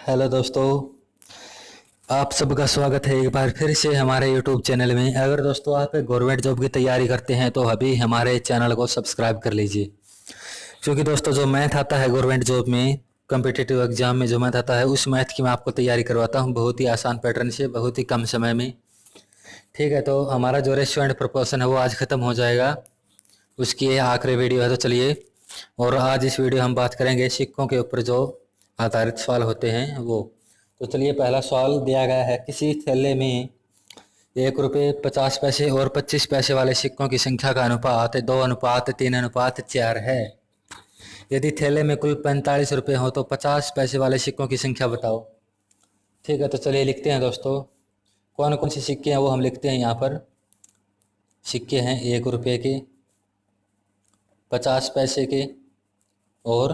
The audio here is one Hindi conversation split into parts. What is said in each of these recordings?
हेलो दोस्तों, आप सबका स्वागत है एक बार फिर से हमारे यूट्यूब चैनल में। अगर दोस्तों आप गवर्नमेंट जॉब की तैयारी करते हैं तो अभी हमारे चैनल को सब्सक्राइब कर लीजिए, क्योंकि दोस्तों जो मैथ आता है गवर्नमेंट जॉब में, कम्पिटिटिव एग्जाम में जो मैथ आता है, उस मैथ की मैं आपको तैयारी करवाता हूँ बहुत ही आसान पैटर्न से, बहुत ही कम समय में। ठीक है, तो हमारा जो रेशियो एंड प्रोपोर्शन है वो आज ख़त्म हो जाएगा, उसकी ये आखिरी वीडियो है। तो चलिए, और आज इस वीडियो हम बात करेंगे सिक्कों के ऊपर जो आधारित सवाल होते हैं वो। तो चलिए, पहला सवाल दिया गया है, किसी थैले में 1 रुपये 50 पैसे और 25 पैसे वाले सिक्कों की संख्या का अनुपात 2:3:4 है। यदि थैले में कुल 45 रुपये हो तो 50 पैसे वाले सिक्कों की संख्या बताओ। ठीक है, तो चलिए लिखते हैं दोस्तों, कौन कौन से सिक्के हैं वो हम लिखते हैं यहाँ पर। सिक्के हैं 1 रुपये के, 50 पैसे के और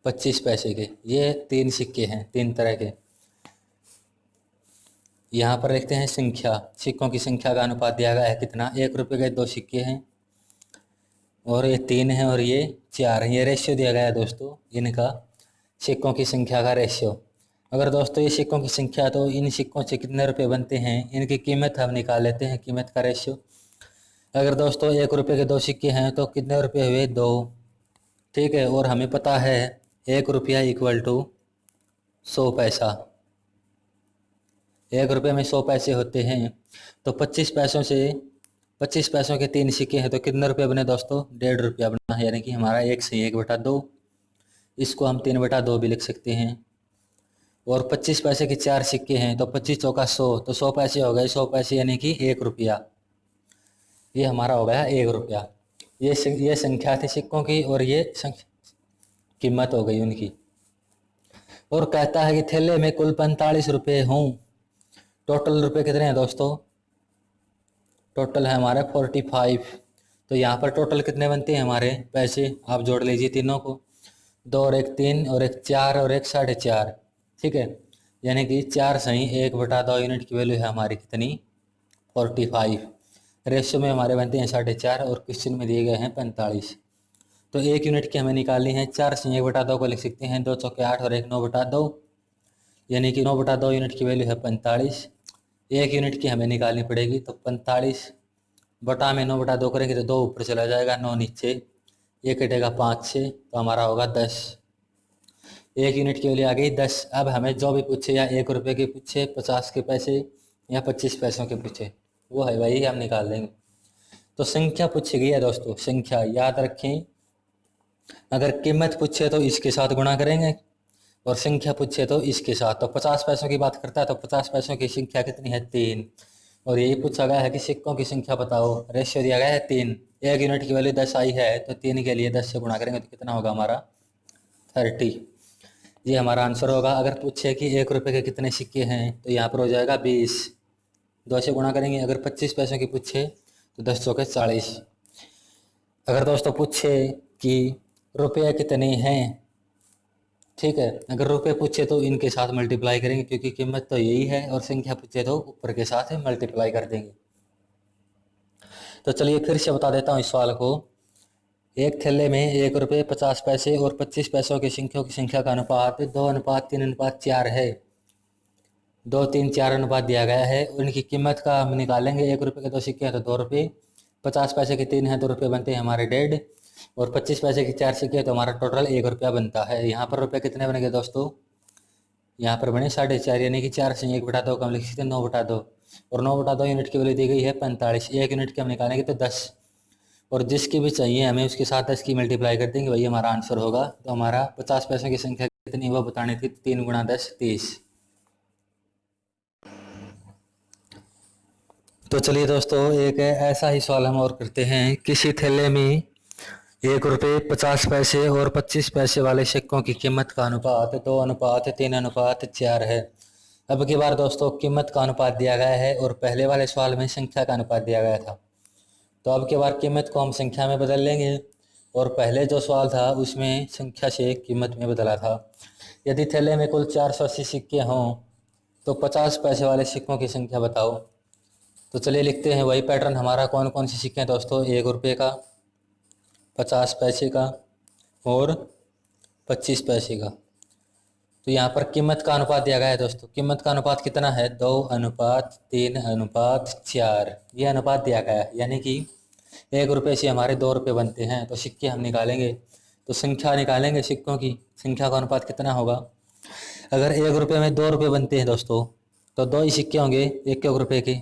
25 पैसे के। ये 3 सिक्के हैं, 3 तरह के। यहाँ पर लिखते हैं संख्या, सिक्कों की संख्या का अनुपात दिया गया है कितना। 1 रुपये के 2 सिक्के हैं और ये 3 है और ये 4 है। ये रेशियो दिया गया है दोस्तों इनका, सिक्कों की संख्या का रेशियो। अगर दोस्तों ये सिक्कों की संख्या, तो इन सिक्कों से कितने रुपए बनते हैं, इनकी कीमत हम निकाल लेते हैं, कीमत का रेशियो। अगर दोस्तों 1 रुपये के 2 सिक्के हैं तो कितने रुपये हुए, 2। ठीक है, और हमें पता है 1 रुपया इक्वल टू 100 पैसा। 1 रुपये में 100 पैसे होते हैं, तो 25 पैसों के 3 सिक्के हैं तो कितने रुपये बने दोस्तों, 1.5 रुपया बना। यानी कि हमारा 1/1/2। इसको हम 3/2 भी लिख सकते हैं। और 25 पैसे के 4 सिक्के हैं तो 25 चौका 100, तो 100 पैसे हो गए। 100 पैसे यानी कि 1 रुपया। ये हमारा हो गया 1 रुपया। ये संख्या थी सिक्कों की और ये कीमत हो गई उनकी। और कहता है कि थैले में कुल 45 रुपये हों। टोटल रुपए कितने हैं दोस्तों, टोटल है हमारे 45। तो यहाँ पर टोटल कितने बनते हैं हमारे पैसे, आप जोड़ लीजिए तीनों को। 2 और 1 3 और 1 4 और 1 4.5। ठीक है, यानी कि 4 सही 1/2 यूनिट की वैल्यू है हमारी कितनी, 45। रेशियो में हमारे बनते हैं 4.5 और क्वेश्चन में दिए गए हैं 45। तो 1 यूनिट की हमें निकालनी है। 4 से 1/2 को लिख सकते हैं, 2 चौके 8 और 1 9/2, यानी कि 9/2 यूनिट की वैल्यू है 45। 1 यूनिट की हमें निकालनी पड़ेगी, तो 45 बटा में 9/2 करेंगे तो 2 ऊपर चला जाएगा, 9 नीचे, ये कटेगा 5 से, तो हमारा होगा 10। 1 यूनिट की वैल्यू आ गई 10। अब हमें जो भी पूछे, या 1 रुपये के पूछे, 50 के पैसे या 25 पैसों के पूछे, वो है वही हम निकाल देंगे। तो संख्या पूछी गई है दोस्तों, संख्या याद रखें। अगर कीमत पूछे तो इसके साथ गुणा करेंगे, और संख्या पूछे तो इसके साथ। तो 50 पैसों की बात करता है तो 50 पैसों की संख्या कितनी है, 3। और यही पूछा गया है कि सिक्कों की संख्या बताओ, रेशियो दिया गया है 3। 1 यूनिट की वैल्यू 10 आई है, तो 3 के लिए 10 से गुणा करेंगे तो कितना होगा हमारा, 30। ये हमारा आंसर होगा। अगर पूछे कि 1 रुपये के कितने सिक्के हैं, तो यहाँ पर हो जाएगा 20, 2 से गुणा करेंगे। अगर 25 पैसों की पूछे तो 10 चौके 40। अगर दोस्तों पूछे कि रुपये कितने हैं, ठीक है, अगर रुपये पूछे तो इनके साथ मल्टीप्लाई करेंगे, क्योंकि कीमत तो यही है। और संख्या पूछे तो ऊपर के साथ मल्टीप्लाई कर देंगे। तो चलिए फिर से बता देता हूँ इस सवाल को। एक थैले में 1 रुपये 50 पैसे और 25 पैसों की संख्याओं की संख्या का अनुपात 2:3:4 है। 2 3 4 अनुपात दिया गया है। उनकी कीमत का हम निकालेंगे। 1 रुपये के 2 सिक्के हैं तो 2 रुपये, 50 पैसे के 3 हैं, 2 रुपये बनते हैं हमारे 1.5, और 25 पैसे के 4 सिक्के हैं तो हमारा टोटल 1 रुपया बनता है। यहाँ पर रुपये कितने बनेंगे दोस्तों, यहाँ पर बने 4.5, यानी कि 4 से 1/2 को हम लिख सकते हैं 9/2। और 9/2 यूनिट की वैल्यू दी गई है 45। 1 यूनिट की हम निकालेंगे तो 10, और जिसकी भी चाहिए हमें उसके साथ 10 की मल्टीप्लाई कर देंगे, वही हमारा आंसर होगा। तो हमारा 50 पैसों की संख्या कितनी वो बतानी थी, 3 × 10 30। तो चलिए दोस्तों, एक ऐसा ही सवाल हम और करते हैं। किसी थैले में 1 रुपये 50 पैसे और 25 पैसे वाले सिक्कों की कीमत का अनुपात 2:3:4 है। अब की बार दोस्तों कीमत का अनुपात दिया गया है, और पहले वाले सवाल में संख्या का अनुपात दिया गया था। तो अब की बार कीमत को हम संख्या में बदल लेंगे, और पहले जो सवाल था उसमें संख्या से कीमत में बदला था। यदि थैले में कुल 480 सिक्के हों तो 50 पैसे वाले सिक्कों की संख्या बताओ। तो चलिए लिखते हैं वही पैटर्न। हमारा कौन कौन से सिक्के हैं दोस्तों, 1 रुपये का, 50 पैसे का और 25 पैसे का। तो यहाँ पर कीमत का अनुपात दिया गया है दोस्तों। कीमत का अनुपात कितना है? 2:3:4 ये अनुपात दिया गया है। यानी कि 1 रुपये से हमारे 2 रुपये बनते हैं। तो सिक्के हम निकालेंगे, तो संख्या निकालेंगे सिक्कों की। संख्या का अनुपात कितना होगा? अगर 1 रुपये में 2 रुपये बनते हैं दोस्तों, तो 2 ही सिक्के होंगे 1 रुपये के।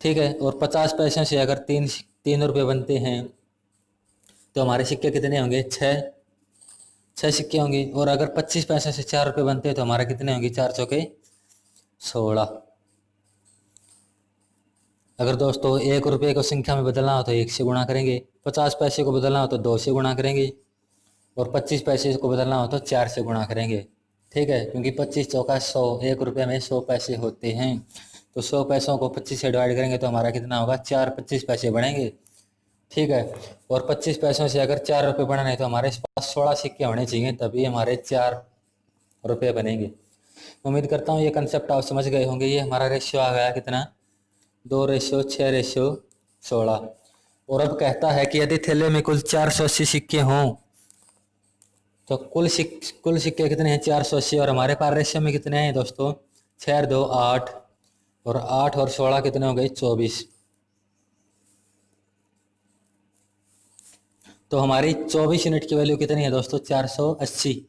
ठीक है। और 50 पैसे से अगर 3 रुपये बनते हैं, तो हमारे सिक्के कितने होंगे? 6 सिक्के होंगे। और अगर 25 पैसे से 4 रुपये बनते हैं, तो हमारे कितने होंगे? 4 चौके 16। अगर दोस्तों 1 रुपये को संख्या में बदलना हो तो 1 से गुणा करेंगे, 50 पैसे को बदलना हो तो 2 से गुणा करेंगे, और 25 पैसे को बदलना हो तो 4 से गुणा करेंगे। ठीक है, क्योंकि 25 चौका 100, 1 रुपये में 100 पैसे होते हैं। तो 100 पैसों को 25 से डिवाइड करेंगे तो हमारा कितना होगा? 4 25 पैसे बढ़ेंगे। ठीक है। और 25 पैसों से अगर 4 रुपये बढ़ाने तो हमारे पास 16 सिक्के होने चाहिए, तभी हमारे 4 रुपये बनेंगे। उम्मीद करता हूँ ये कंसेप्ट आप समझ गए होंगे। ये हमारा रेशियो आ गया कितना? 2:6:16। और अब कहता है कि यदि थैले में कुल 480 सिक्के हों, तो कुल सिक्के कितने हैं? 480। और हमारे पास रेशियो में कितने हैं दोस्तों? 6 2 8, और 8 और 16 कितने हो गए? 24। तो हमारी 24 यूनिट की वैल्यू कितनी है दोस्तों? 480।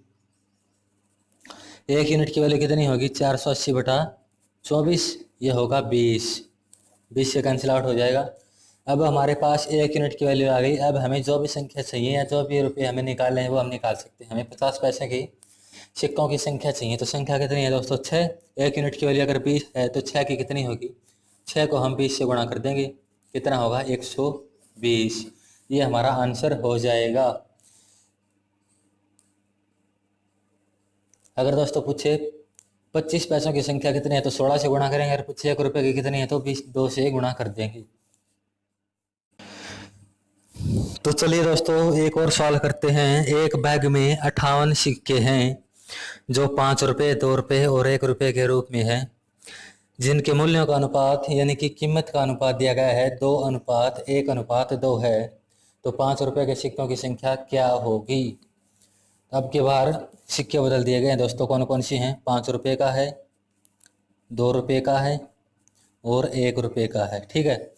1 यूनिट की वैल्यू कितनी होगी? 480 बटा 24, ये होगा 20। 20 से कैंसिल आउट हो जाएगा। अब हमारे पास 1 यूनिट की वैल्यू आ गई। अब हमें जो भी संख्या चाहिए या जो भी रुपये हमें निकालने हैं वो हम निकाल सकते हैं। हमें 50 पैसे की सिक्कों की संख्या चाहिए, तो संख्या कितनी है दोस्तों? 6। 1 यूनिट की वैल्यू अगर 20 है तो 6 की कितनी होगी? 6 को हम 20 से गुणा कर देंगे, कितना होगा? 120। ये हमारा आंसर हो जाएगा। अगर दोस्तों पूछे 25 पैसों की संख्या कितनी है तो 16 से गुणा करेंगे। अगर पूछे 1 रुपये की कितनी है तो 2 से गुणा कर देंगे। तो चलिए दोस्तों एक और सवाल करते हैं। एक बैग में 58 सिक्के हैं जो 5 रुपये, 2 रुपये और 1 रुपये के रूप में है, जिनके मूल्यों का अनुपात यानी कि कीमत का अनुपात दिया गया है 2:1:2 है। तो 5 रुपये के सिक्कों की संख्या क्या होगी? अब की बार सिक्के बदल दिए गए हैं दोस्तों। कौन कौन सी हैं? 5 रुपये का है, 2 रुपये का है और 1 रुपये का है। ठीक है।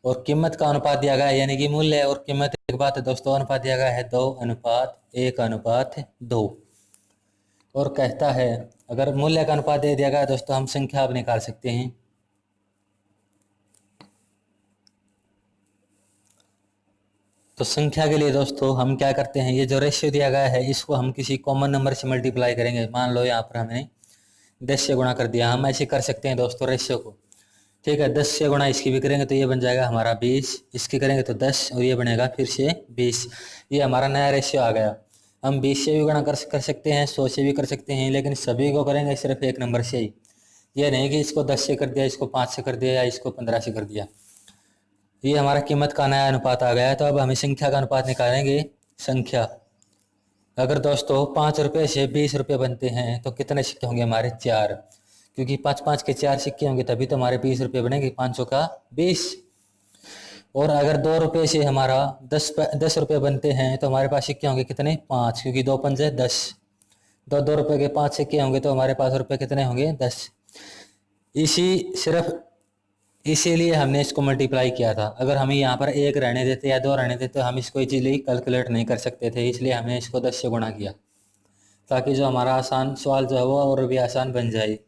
और कीमत का अनुपात दिया गया है, यानी कि मूल्य और कीमत एक बात है दोस्तों। अनुपात दिया गया है 2:1:2। और कहता है अगर मूल्य का अनुपात दे दिया गया है दोस्तों, हम संख्या अब निकाल सकते हैं। तो संख्या के लिए दोस्तों हम क्या करते हैं? ये जो रेशियो दिया गया है इसको हम किसी कॉमन नंबर से मल्टीप्लाई करेंगे। मान लो यहाँ पर हमने 10 से गुणा कर दिया। हम ऐसे कर सकते हैं दोस्तों रेशियो को। ठीक है। 10 से गुणा इसकी भी करेंगे तो ये बन जाएगा हमारा 20, इसकी करेंगे तो 10 और ये बनेगा फिर से 20। ये हमारा नया रेशियो आ गया। हम 20 से भी गुणा कर सकते हैं, 100 से भी कर सकते हैं, लेकिन सभी को करेंगे सिर्फ एक नंबर से ही। ये नहीं कि इसको 10 से कर दिया, इसको 5 से कर दिया या इसको 15 से कर दिया। ये हमारा कीमत का नया अनुपात आ गया है। तो अब हमें संख्या का अनुपात निकालेंगे। संख्या अगर दोस्तों 5 रुपये से 20 रुपये बनते हैं तो कितने सिक्के होंगे हमारे? 4, क्योंकि 5 5 के 4 सिक्के होंगे तभी तो हमारे 20 रुपये बनेंगे। 5 का 20। और अगर 2 रुपये से हमारा 10 रुपये बनते हैं तो हमारे पास सिक्के होंगे कितने? 5, क्योंकि 2 पंजे 10। 2 रुपये के 5 सिक्के होंगे तो हमारे पास रुपये कितने होंगे? 10। सिर्फ इसीलिए हमने इसको मल्टीप्लाई किया था। अगर हमें यहाँ पर 1 रहने देते या 2 रहने देते तो हम इसको इजीली कैलकुलेट नहीं कर सकते थे, इसलिए हमने इसको 10 से गुणा किया, ताकि जो हमारा आसान सवाल जो है वो और भी आसान बन जाए।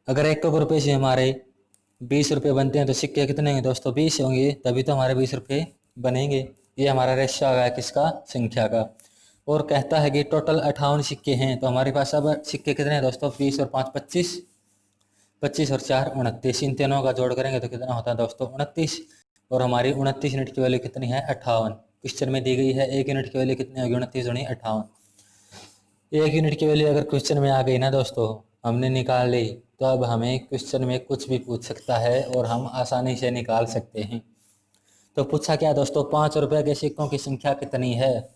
अगर 1 रुपये से हमारे 20 रुपये बनते हैं तो सिक्के कितने होंगे दोस्तों? 20 होंगे, तभी तो हमारे 20 रुपये बनेंगे। ये हमारा रेशियो आ गया किसका? संख्या का। और कहता है कि टोटल 58 सिक्के हैं, तो हमारे पास अब सिक्के कितने हैं दोस्तों? 20 और 5 25, 25 और 4 29। इन तीनों का जोड़ करेंगे तो कितना होता है दोस्तों? 29। और हमारी 29 यूनिट की वैल्यू कितनी है? 58। क्वेश्चन में दी गई है 1 यूनिट की वैल्यू कितनी होगी? 29 दूनी 58। 1 यूनिट की वैल्यू अगर क्वेश्चन में आ गई ना दोस्तों, हमने निकाल ली, तो अब हमें क्वेश्चन में कुछ भी पूछ सकता है और हम आसानी से निकाल सकते हैं। तो पूछा क्या दोस्तों? 5 रुपये के सिक्कों की संख्या कितनी है?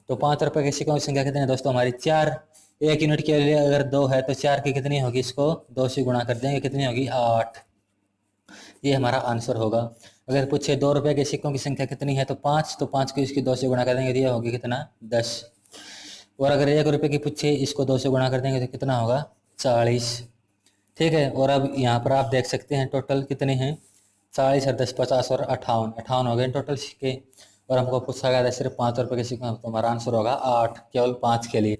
तो 5 रुपये के सिक्कों की संख्या कितनी है दोस्तों? हमारी 4। 1 यूनिट के लिए अगर 2 है तो 4 की कितनी होगी? इसको 2 से गुणा कर देंगे, कितनी होगी? 8। ये हमारा आंसर होगा। अगर पूछे 2 रुपये के सिक्कों की संख्या कितनी है तो 5, तो 5 को इसकी 2 से गुणा कर देंगे तो ये होगी कितना? 10। और अगर 1 रुपये की पूछे, इसको 2 से गुणा कर देंगे तो कितना होगा 40। ठीक है। और अब यहाँ पर आप देख सकते हैं टोटल कितने हैं, 40 और 10 50 और 58 हो गए टोटल सिक्के। और हमको पूछा गया था सिर्फ 5 रुपये के सिक्के, तो हमारा आंसर होगा 8, केवल 5 के लिए।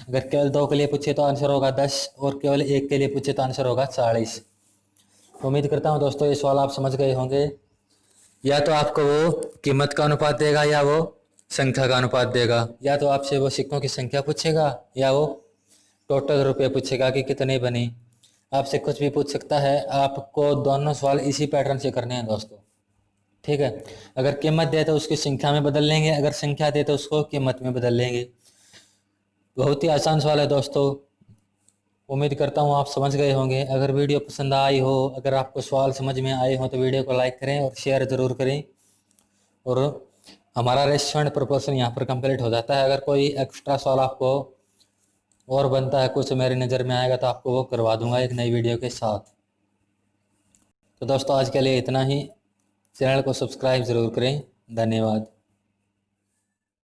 अगर केवल 2 के लिए पूछे तो आंसर होगा 10, और केवल 1 के लिए पूछे तो आंसर होगा 40। तो उम्मीद करता हूँ दोस्तों ये सवाल आप समझ गए होंगे। या तो आपको वो कीमत का अनुपात देगा या वो संख्या का अनुपात देगा, या तो आपसे वो सिक्कों की संख्या पूछेगा या वो टोटल रुपये पूछेगा कि कितने बने। आपसे कुछ भी पूछ सकता है। आपको दोनों सवाल इसी पैटर्न से करने हैं दोस्तों। ठीक है। अगर कीमत दे तो उसकी संख्या में बदल लेंगे, अगर संख्या दे तो उसको कीमत में बदल लेंगे। बहुत ही आसान सवाल है दोस्तों। उम्मीद करता हूँ आप समझ गए होंगे। अगर वीडियो पसंद आई हो, अगर आपको सवाल समझ में आए हो तो वीडियो को लाइक करें और शेयर ज़रूर करें। और हमारा रेस्टोरेंट प्रपोर्शन यहाँ पर कंप्लीट हो जाता है। अगर कोई एक्स्ट्रा सवाल आपको और बनता है, कुछ मेरी नज़र में आएगा तो आपको वो करवा दूंगा एक नई वीडियो के साथ। तो दोस्तों आज के लिए इतना ही। चैनल को सब्सक्राइब ज़रूर करें। धन्यवाद।